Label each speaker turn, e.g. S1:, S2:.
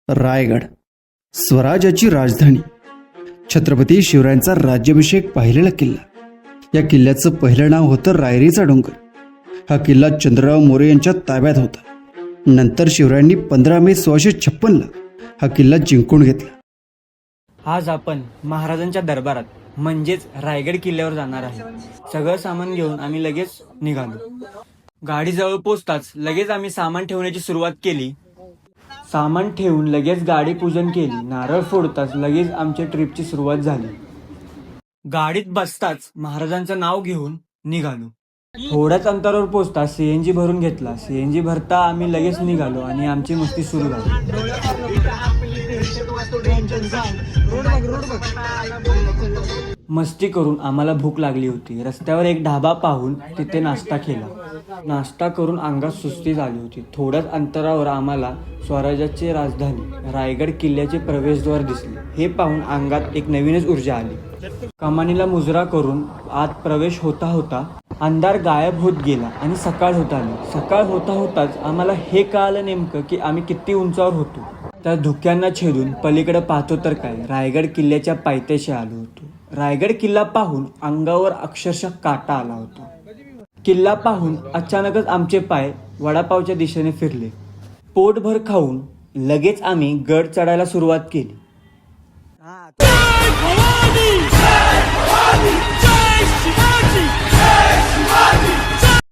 S1: रायगड, स्वराज्याची राजधानी, छत्रपती शिवरायांचा राज्याभिषेक पाहिलेला किल्ला. या किल्ल्याचं पहिलं नाव होतं रायरीचा डोंगर. हा किल्ला चंद्रराव मोरे यांच्या ताब्यात होता. नंतर शिवरायांनी 15 मे 1656ला हा किल्ला जिंकून घेतला.
S2: आज आपण महाराजांच्या दरबारात म्हणजेच रायगड किल्ल्यावर जाणार आहे. सगळं सामान घेऊन आम्ही लगेच निघालो. गाडी जवळ पोचताच लगेच आम्ही सामान ठेवण्याची सुरुवात केली. सामान ठेवून लगेच गाडी पूजन केली. नारळ फोडताच लगेच आमच्या ट्रिपची सुरुवात झाली. गाडीत बसताच महाराजांचं नाव घेऊन निघालो. थोड्याच अंतरावर पोचता सीएनजी भरून घेतला. सीएनजी भरता आम्ही लगेच निघालो आणि आमची मस्ती सुरू झाली. मस्ती करून आम्हाला भूक लागली होती. रस्त्यावर एक ढाबा पाहून तिथे नाश्ता केला. नाश्ता करून अंगात सुस्ती झाली होती. थोड्याच अंतरावर आम्हाला स्वराज्याची राजधानी रायगड किल्ल्याचे प्रवेशद्वार दिसले. हे पाहून अंगात एक नवीनच ऊर्जा आली. कमानीला मुजरा करून आत प्रवेश होता होता अंधार गायब होत गेला आणि सकाळ होत आली. सकाळ होता होताच आम्हाला हे कळालं नेमकं की आम्ही किती उंचावर होतो. त्या धुक्यांना छेदून पलीकडे पाहतो तर काय, रायगड किल्ल्याच्या पायथ्याशी आलो होतो. रायगड किल्ला पाहून अंगावर अक्षरशः काटा आला होता. किल्ला पाहून अचानकच आमचे पाय वडापावच्या दिशेने फिरले. पोटभर खाऊन लगेच आम्ही गड चढायला सुरुवात केली.